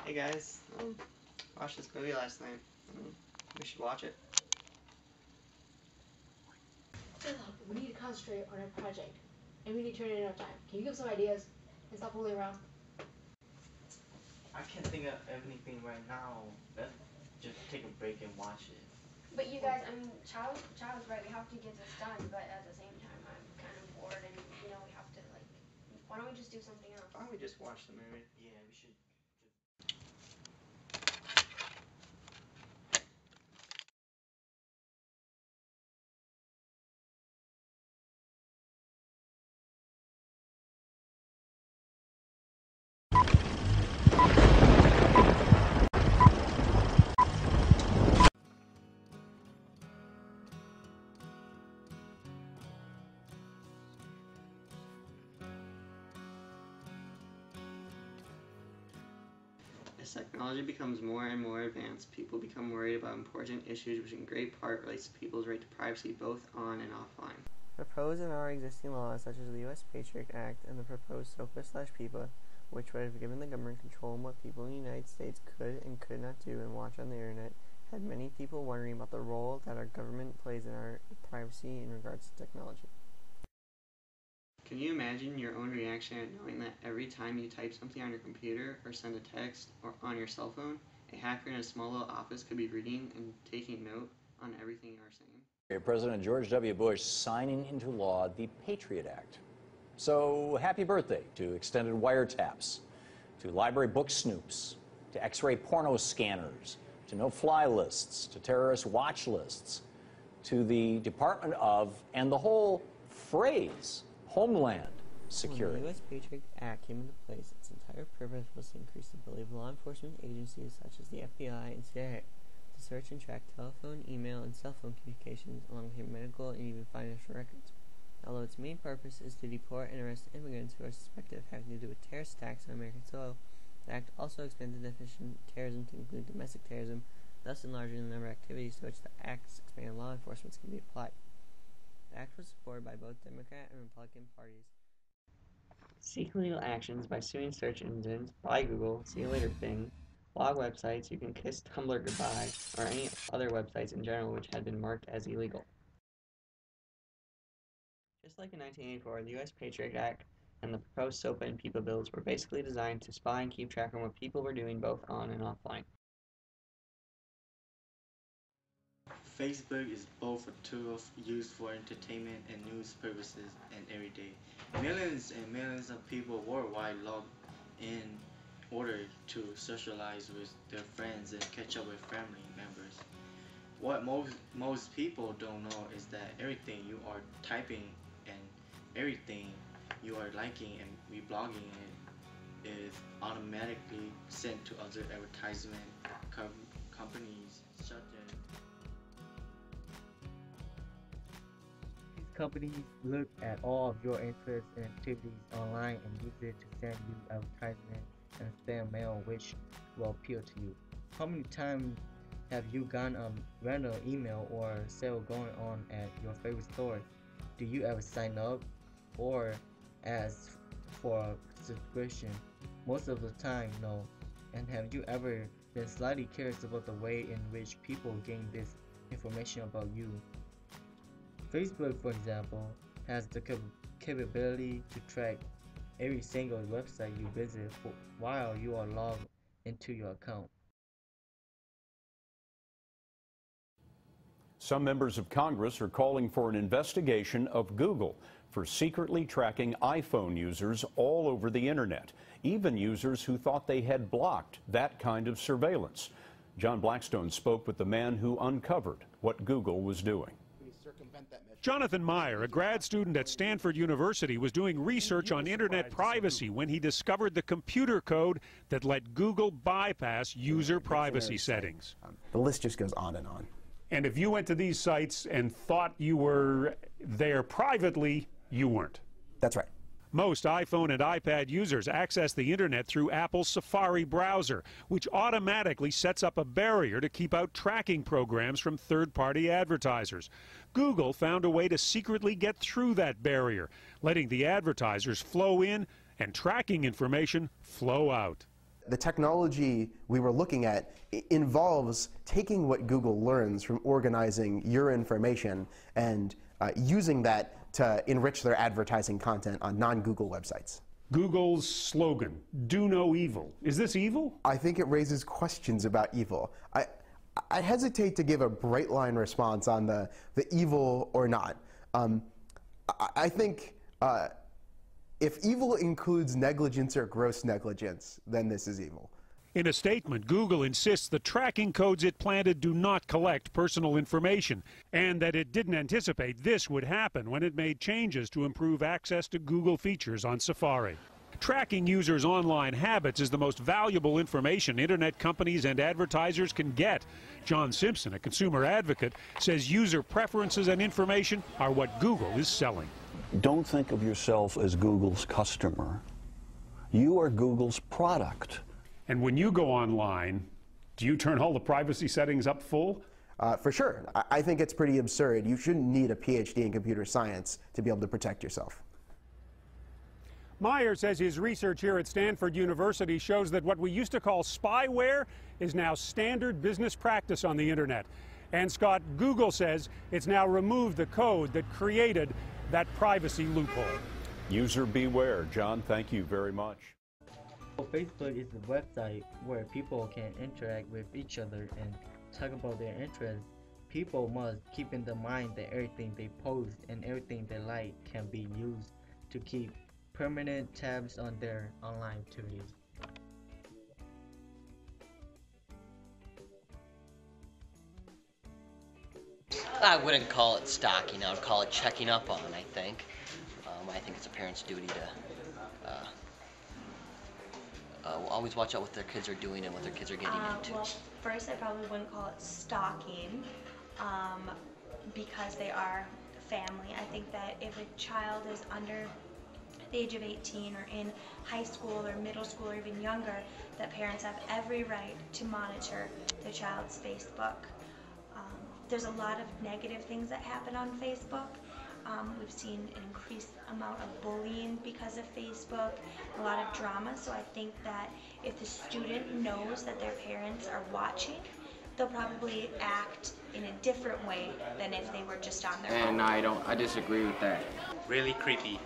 Hey guys, watched this movie last night. We should watch it. We need to concentrate on our project, and we need to turn it in on time. Can you give some ideas and stop fooling around? I can't think of anything right now. Let's just take a break and watch it. But you guys, I mean, Child's right. We have to get this done, but at the same time, I'm kind of bored, and we have to like. Why don't we just do something else? Why don't we just watch the movie? Yeah, we should. As technology becomes more and more advanced, people become worried about important issues which in great part relates to people's right to privacy both on and offline. Proposed in our existing laws such as the U.S. Patriot Act and the proposed SOPA/PIPA, which would have given the government control on what people in the United States could and could not do and watch on the internet, had many people wondering about the role that our government plays in our privacy in regards to technology. Can you imagine your own reaction at knowing that every time you type something on your computer or send a text or on your cell phone, a hacker in a small little office could be reading and taking note on everything you are saying? President George W. Bush signing into law the Patriot Act. So happy birthday to extended wiretaps, to library book snoops, to X-ray porno scanners, to no-fly lists, to terrorist watch lists, to the Department of, and the whole phrase, Homeland Security. When the U.S. Patriot Act came into place, its entire purpose was to increase the ability of law enforcement agencies such as the FBI and CIA to search and track telephone, email, and cell phone communications, along with medical and even financial records. Although its main purpose is to deport and arrest immigrants who are suspected of having to do with terrorist attacks on American soil, the Act also expands the definition of terrorism to include domestic terrorism, thus enlarging the number of activities to which the Act's expanded law enforcement can be applied. The Act was supported by both Democrat and Republican parties. Seek legal actions by suing search engines, buy Google, see you later Bing, blog websites, you can kiss Tumblr goodbye, or any other websites in general which had been marked as illegal. Just like in 1984, the U.S. Patriot Act and the proposed SOPA and PIPA bills were basically designed to spy and keep track on what people were doing both on and offline. Facebook is both a tool used for entertainment and news purposes and every day. Millions and millions of people worldwide log in order to socialize with their friends and catch up with family members. What most people don't know is that everything you are typing and everything you are liking and reblogging is automatically sent to other advertisement companies such as companies look at all of your interests and activities online and use it to send you advertisements and spam mail which will appeal to you. How many times have you gotten a random email or sale going on at your favorite store? Do you ever sign up or ask for a subscription? Most of the time, no. And have you ever been slightly curious about the way in which people gain this information about you? Facebook, for example, has the capability to track every single website you visit while you are logged into your account. Some members of Congress are calling for an investigation of Google for secretly tracking iPhone users all over the internet, even users who thought they had blocked that kind of surveillance. John Blackstone spoke with the man who uncovered what Google was doing. Jonathan Meyer, a grad student at Stanford University, was doing research on internet privacy when he discovered the computer code that let Google bypass user privacy settings. The list just goes on and on. And if you went to these sites and thought you were there privately, you weren't. That's right. Most iPhone and iPad users access the internet through Apple's Safari browser, which automatically sets up a barrier to keep out tracking programs from third-party advertisers. Google found a way to secretly get through that barrier, letting the advertisers flow in and tracking information flow out. the technology we were looking at involves taking what Google learns from organizing your information and using that to enrich their advertising content on non-Google websites. Google's slogan, "Do no evil." Is this evil? I think it raises questions about evil. I hesitate to give a bright line response on the evil or not. I think if evil includes negligence or gross negligence, then this is evil. In a statement, Google insists the tracking codes it planted do not collect personal information, and that it didn't anticipate this would happen when it made changes to improve access to Google features on Safari. Tracking users' online habits is the most valuable information internet companies and advertisers can get. John Simpson, a consumer advocate, says user preferences and information are what Google is selling. Don't think of yourself as Google's customer. You are Google's product. And when you go online, do you turn all the privacy settings up full? For sure. I think it's pretty absurd. You shouldn't need a PhD in computer science to be able to protect yourself. Meyer says his research here at Stanford University shows that what we used to call spyware is now standard business practice on the internet. And Scott, Google says it's now removed the code that created that privacy loophole. User beware. John, thank you very much. Facebook is a website where people can interact with each other and talk about their interests. People must keep in mind that everything they post and everything they like can be used to keep permanent tabs on their online activities. I wouldn't call it stalking. I would call it checking up on, I think. I think it's a parent's duty to always watch out what their kids are doing and what their kids are getting into. Well, first I probably wouldn't call it stalking because they are family. I think that if a child is under the age of 18 or in high school or middle school or even younger, that parents have every right to monitor their child's Facebook. There's a lot of negative things that happen on Facebook. We've seen an increased amount of bullying because of Facebook, a lot of drama, so I think that if the student knows that their parents are watching, they'll probably act in a different way than if they were just on their phone. And I disagree with that. Really creepy.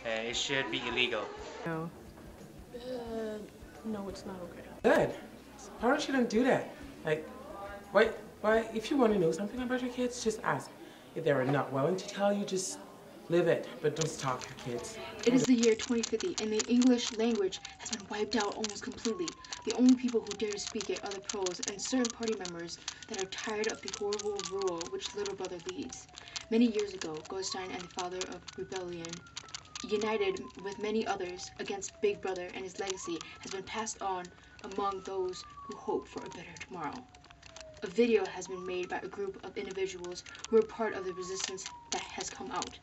It should be illegal. No. No, it's not okay. Good. Parents shouldn't do that. Like, why, if you want to know something about your kids, just ask. If they're not willing to tell you, just live it, but don't stalk your kids. It is the year 2050, and the English language has been wiped out almost completely. The only people who dare to speak it are the pros and certain party members that are tired of the horrible rule which Little Brother leads. Many years ago, Goldstein and the father of rebellion united with many others against Big Brother, and his legacy has been passed on among those who hope for a better tomorrow. A video has been made by a group of individuals who are part of the resistance that has come out.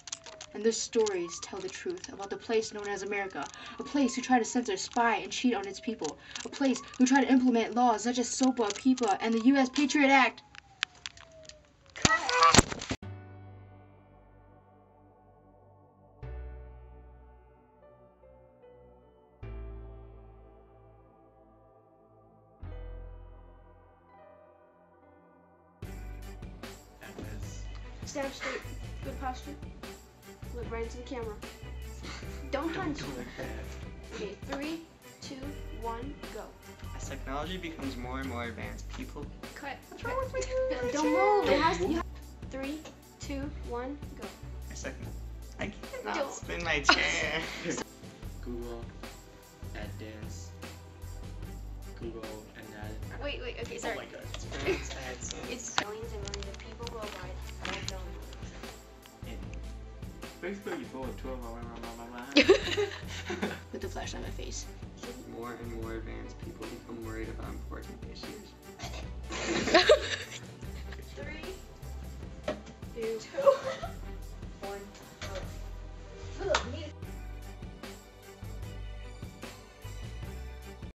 And their stories tell the truth about the place known as America, a place who tried to censor, spy, and cheat on its people, a place who tried to implement laws such as SOPA, PIPA, and the U.S. Patriot Act. Stand up straight, good posture. Look right into the camera. Don't hunch. Okay, 3, 2, 1, go. As technology becomes more and more advanced, people... Cut. What's wrong with you? Don't move. It has to... 3, 2, 1, go. I cannot spin my chair. Google, AdDance, Google, and that. Wait, okay, sorry. Oh my god. It's millions and millions of people worldwide. I don't know. Facebook, you go with 12 With the flash on my face. More and more advanced people become worried about important issues.